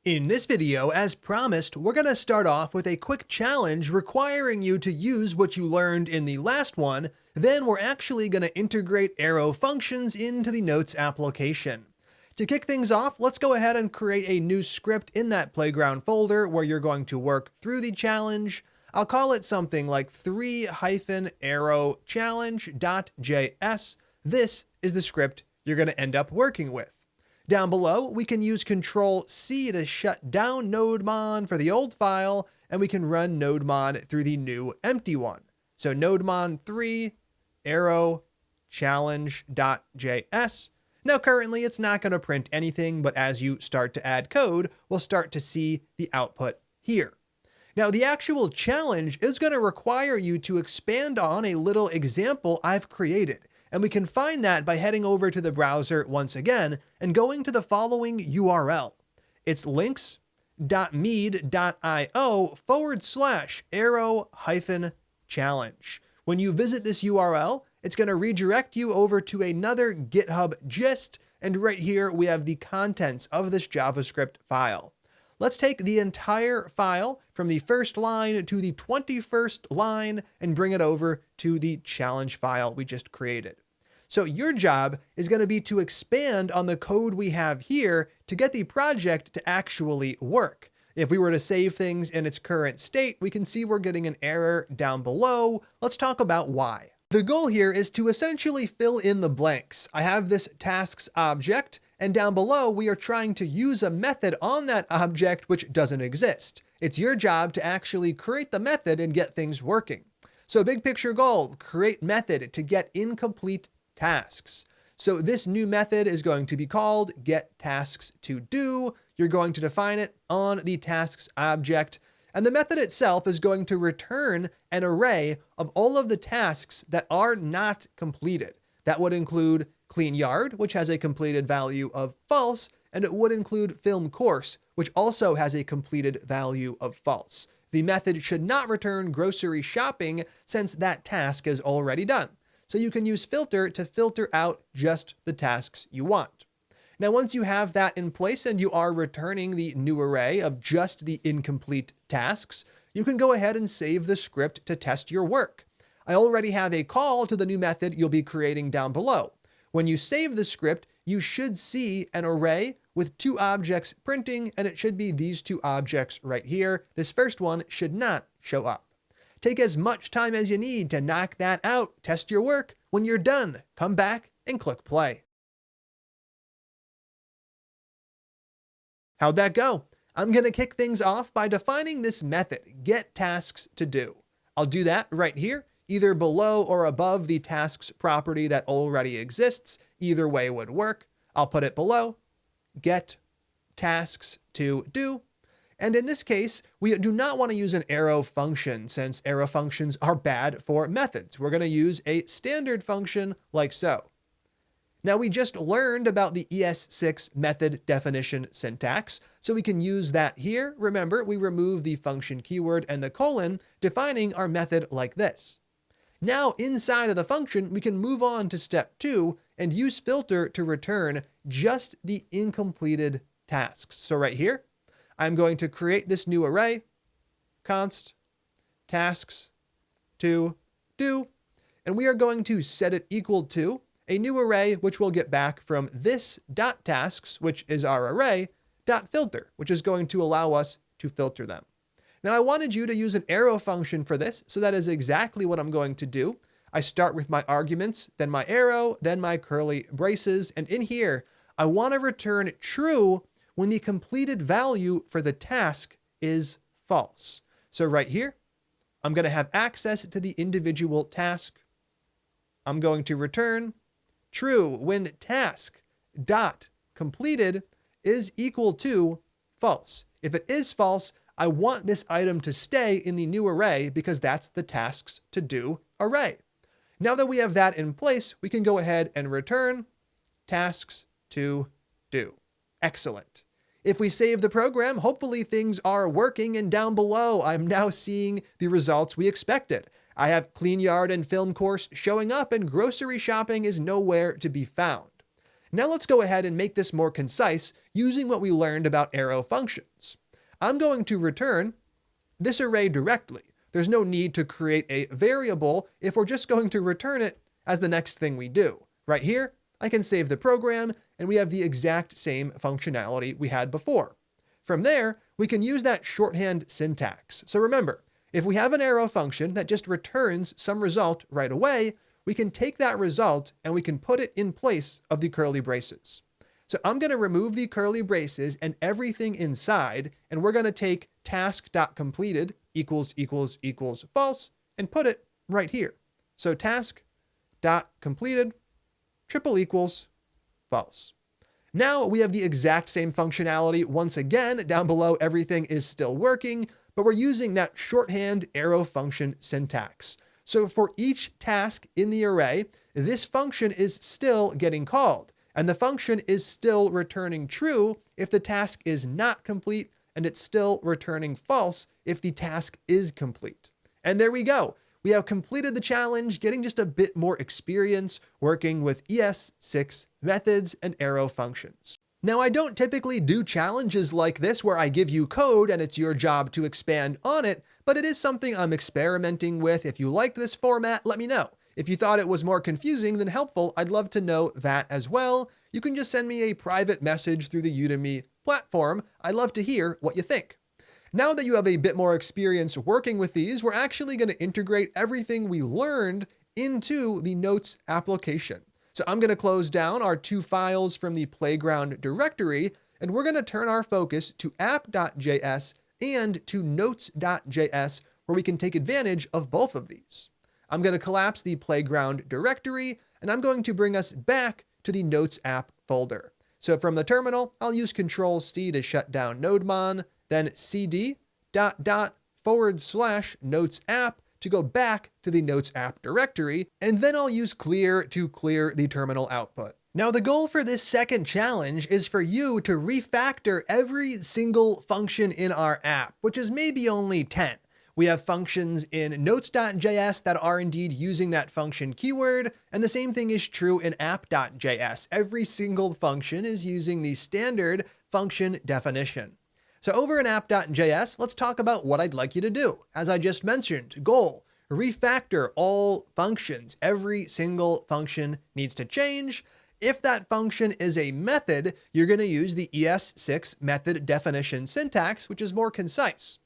In this video, as promised, we're going to start off with a quick challenge requiring you to use what you learned in the last one. Then we're actually going to integrate arrow functions into the Notes application. To kick things off, let's go ahead and create a new script in that playground folder where you're going to work through the challenge. I'll call it something like 3-arrow challenge.js. This is the script you're going to end up working with. Down below, we can use Control-C to shut down nodemon for the old file, and we can run nodemon through the new empty one. So nodemon 3-arrow challenge.js. Now currently it's not going to print anything, but as you start to add code, we'll start to see the output here. Now the actual challenge is going to require you to expand on a little example I've created. And we can find that by heading over to the browser once again and going to the following URL. It's links.mead.io/arrow-challenge. When you visit this URL, it's going to redirect you over to another GitHub gist. And right here, we have the contents of this JavaScript file. Let's take the entire file from the first line to the 21st line and bring it over to the challenge file we just created. So your job is going to be to expand on the code we have here to get the project to actually work. If we were to save things in its current state, we can see we're getting an error down below. Let's talk about why. The goal here is to essentially fill in the blanks. I have this tasks object, and down below we are trying to use a method on that object which doesn't exist. It's your job to actually create the method and get things working. So big picture goal, create method to get incomplete tasks. So this new method is going to be called getTasksToDo. You're going to define it on the tasks object. And the method itself is going to return an array of all of the tasks that are not completed. That would include clean yard, which has a completed value of false, and it would include film course, which also has a completed value of false. The method should not return grocery shopping since that task is already done. So you can use filter to filter out just the tasks you want. Now, once you have that in place and you are returning the new array of just the incomplete tasks, you can go ahead and save the script to test your work. I already have a call to the new method you'll be creating down below. When you save the script, you should see an array with two objects printing, and it should be these two objects right here. This first one should not show up. Take as much time as you need to knock that out, test your work. When you're done, come back and click play. How'd that go? I'm going to kick things off by defining this method, getTasksToDo. I'll do that right here, either below or above the tasks property that already exists. Either way would work. I'll put it below, getTasksToDo. And in this case, we do not want to use an arrow function since arrow functions are bad for methods. We're going to use a standard function like so. Now we just learned about the ES6 method definition syntax, so we can use that here. Remember, we remove the function keyword and the colon, defining our method like this. Now inside of the function, we can move on to step 2 and use filter to return just the incompleted tasks. So right here, I'm going to create this new array, const tasks to do, and we are going to set it equal to a new array, which we'll get back from this .tasks, which is our array, .filter, which is going to allow us to filter them. Now I wanted you to use an arrow function for this, so that is exactly what I'm going to do. I start with my arguments, then my arrow, then my curly braces, and in here, I want to return true when the completed value for the task is false. So right here, I'm going to have access to the individual task. I'm going to return true when task dot completed is equal to false. If it is false, I want this item to stay in the new array because that's the tasks to do array. Now that we have that in place, we can go ahead and return tasks to do. Excellent. If we save the program, hopefully things are working, and down below, I'm now seeing the results we expected. I have clean yard and film course showing up, and grocery shopping is nowhere to be found. Now let's go ahead and make this more concise using what we learned about arrow functions. I'm going to return this array directly. There's no need to create a variable if we're just going to return it as the next thing we do. Right here, I can save the program and we have the exact same functionality we had before. From there, we can use that shorthand syntax. So remember, if we have an arrow function that just returns some result right away, we can take that result and we can put it in place of the curly braces. So I'm going to remove the curly braces and everything inside, and we're going to take task.completed equals false and put it right here. So task.completed triple equals false. Now we have the exact same functionality. Once again, down below, everything is still working, but we're using that shorthand arrow function syntax. So for each task in the array, this function is still getting called, and the function is still returning true if the task is not complete, and it's still returning false if the task is complete. And there we go. We have completed the challenge, getting just a bit more experience working with ES6 methods and arrow functions. Now, I don't typically do challenges like this where I give you code and it's your job to expand on it, but it is something I'm experimenting with. If you liked this format, let me know. If you thought it was more confusing than helpful, I'd love to know that as well. You can just send me a private message through the Udemy platform. I'd love to hear what you think. Now that you have a bit more experience working with these, we're actually going to integrate everything we learned into the Notes application. So I'm going to close down our two files from the playground directory, and we're going to turn our focus to app.js and to notes.js, where we can take advantage of both of these. I'm going to collapse the playground directory, and I'm going to bring us back to the Notes app folder. So from the terminal, I'll use Control-C to shut down NodeMon, then cd:/Notes app to go back to the Notes app directory, and then I'll use clear to clear the terminal output. Now, the goal for this second challenge is for you to refactor every single function in our app, which is maybe only 10. We have functions in notes.js that are indeed using that function keyword, and the same thing is true in app.js. Every single function is using the standard function definition. So over in app.js, let's talk about what I'd like you to do. As I just mentioned, goal, refactor all functions. Every single function needs to change. If that function is a method, you're going to use the ES6 method definition syntax, which is more concise.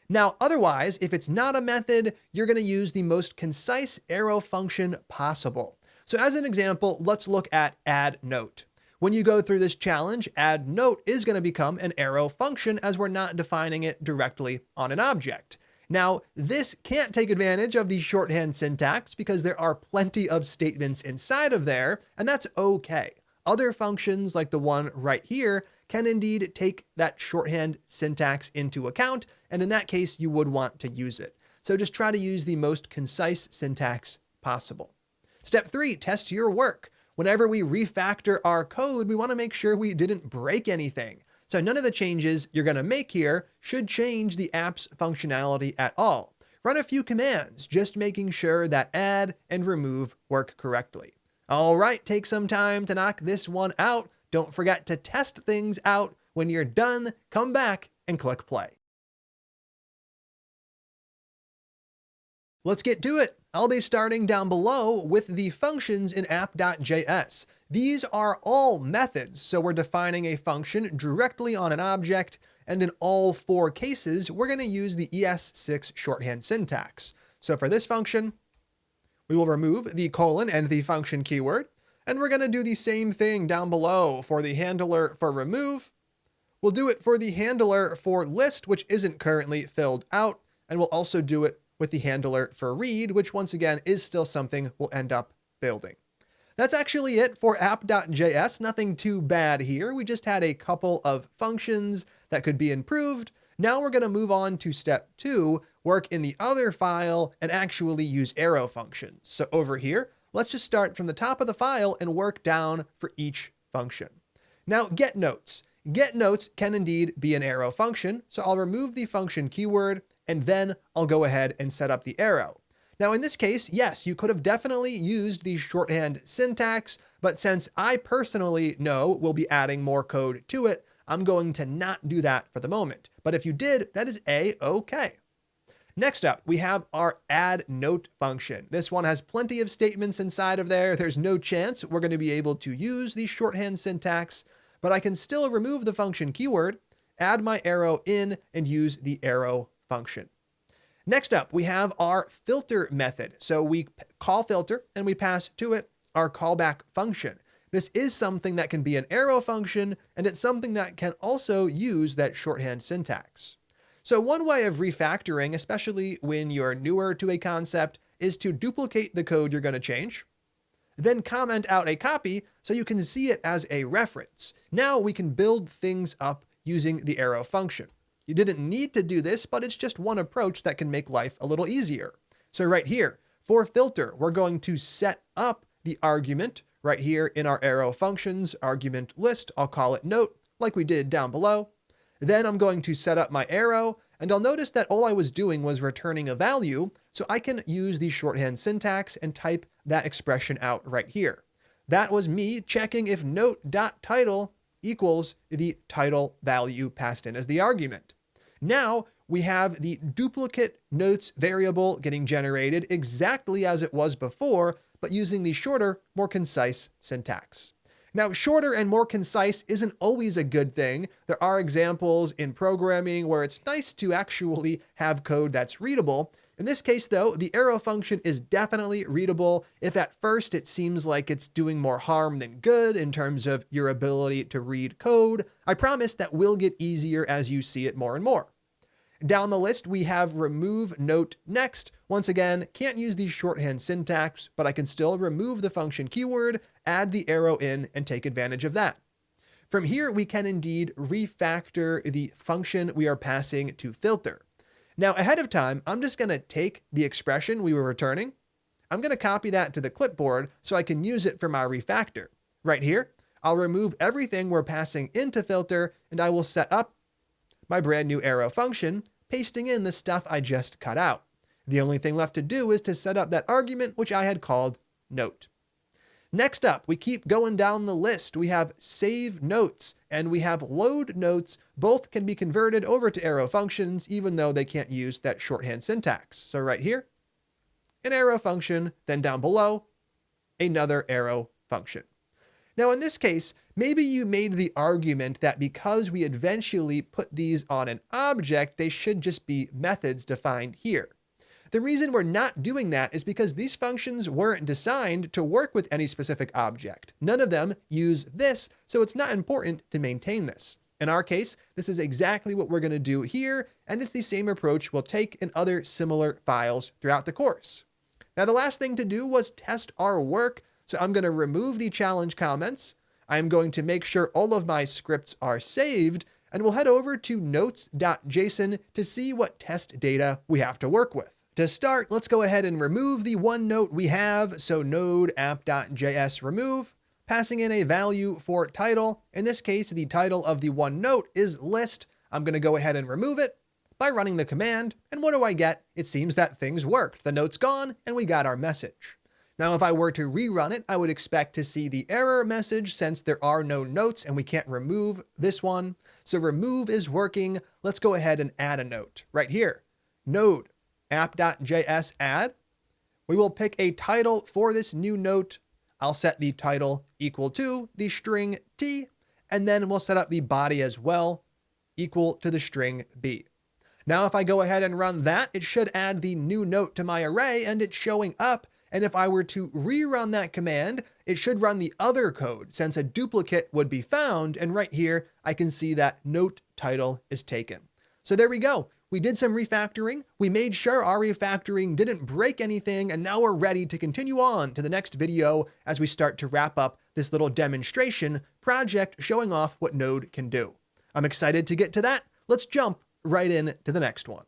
Now, otherwise, if it's not a method, you're going to use the most concise arrow function possible. So as an example, let's look at add note. When you go through this challenge, add note is going to become an arrow function as we're not defining it directly on an object. Now, this can't take advantage of the shorthand syntax because there are plenty of statements inside of there, and that's okay. Other functions like the one right here can indeed take that shorthand syntax into account, and in that case, you would want to use it. So just try to use the most concise syntax possible. Step 3, test your work. Whenever we refactor our code, we want to make sure we didn't break anything. So none of the changes you're going to make here should change the app's functionality at all. Run a few commands, just making sure that add and remove work correctly. All right, take some time to knock this one out. Don't forget to test things out. When you're done, come back and click play. Let's get to it. I'll be starting down below with the functions in app.js. These are all methods, so we're defining a function directly on an object, and in all 4 cases, we're going to use the ES6 shorthand syntax. So for this function, we will remove the colon and the function keyword, and we're going to do the same thing down below for the handler for remove. We'll do it for the handler for list, which isn't currently filled out, and we'll also do it with the handler for read, which once again is still something we'll end up building. That's actually it for app.js. Nothing too bad here. We just had a couple of functions that could be improved. Now we're going to move on to step 2, work in the other file and actually use arrow functions. So over here, let's just start from the top of the file and work down for each function. Now get notes. Get notes can indeed be an arrow function. So I'll remove the function keyword and then I'll go ahead and set up the arrow. Now, in this case, yes, you could have definitely used the shorthand syntax, but since I personally know we'll be adding more code to it, I'm going to not do that for the moment. But if you did, that is A-okay. Next up, we have our add note function. This one has plenty of statements inside of there. There's no chance we're going to be able to use the shorthand syntax, but I can still remove the function keyword, add my arrow in, and use the arrow function. Next up, we have our filter method. So we call filter and we pass to it our callback function. This is something that can be an arrow function, and it's something that can also use that shorthand syntax. So one way of refactoring, especially when you're newer to a concept, is to duplicate the code you're going to change, then comment out a copy so you can see it as a reference. Now we can build things up using the arrow function. You didn't need to do this, but it's just one approach that can make life a little easier. So right here, for filter, we're going to set up the argument right here in our arrow functions argument list. I'll call it note, like we did down below. Then I'm going to set up my arrow, and I'll notice that all I was doing was returning a value, so I can use the shorthand syntax and type that expression out right here. That was me checking if note.title equals the title value passed in as the argument. Now we have the duplicate notes variable getting generated exactly as it was before, but using the shorter, more concise syntax. Now, shorter and more concise isn't always a good thing. There are examples in programming where it's nice to actually have code that's readable. In this case, though, the arrow function is definitely readable. If at first it seems like it's doing more harm than good in terms of your ability to read code, I promise that will get easier as you see it more and more. Down the list, we have remove note next. Once again, can't use the shorthand syntax, but I can still remove the function keyword, add the arrow in, and take advantage of that. From here, we can indeed refactor the function we are passing to filter. Now, ahead of time, I'm just going to take the expression we were returning. I'm going to copy that to the clipboard so I can use it for my refactor. Right here, I'll remove everything we're passing into filter, and I will set up my brand new arrow function, pasting in the stuff I just cut out. The only thing left to do is to set up that argument, which I had called note. Next up, we keep going down the list. We have save notes and we have load notes. Both can be converted over to arrow functions, even though they can't use that shorthand syntax. So right here, an arrow function, then down below, another arrow function. Now, in this case, maybe you made the argument that because we eventually put these on an object, they should just be methods defined here. The reason we're not doing that is because these functions weren't designed to work with any specific object. None of them use this, so it's not important to maintain this. In our case, this is exactly what we're going to do here, and it's the same approach we'll take in other similar files throughout the course. Now, the last thing to do was test our work. So I'm going to remove the challenge comments. I'm going to make sure all of my scripts are saved, and we'll head over to notes.json to see what test data we have to work with. To start, let's go ahead and remove the one note we have. So node app.js remove, passing in a value for title. In this case, the title of the one note is list. I'm going to go ahead and remove it by running the command. And what do I get? It seems that things worked. The note's gone and we got our message. Now, if I were to rerun it, I would expect to see the error message since there are no notes and we can't remove this one. So remove is working. Let's go ahead and add a note right here. Node app.js add. We will pick a title for this new note. I'll set the title equal to the string t, and then we'll set up the body as well, equal to the string b. Now, if I go ahead and run that, it should add the new note to my array and it's showing up. And if I were to rerun that command, it should run the other code since a duplicate would be found. And right here, I can see that note title is taken. So there we go. We did some refactoring. We made sure our refactoring didn't break anything. And now we're ready to continue on to the next video as we start to wrap up this little demonstration project showing off what Node can do. I'm excited to get to that. Let's jump right in to the next one.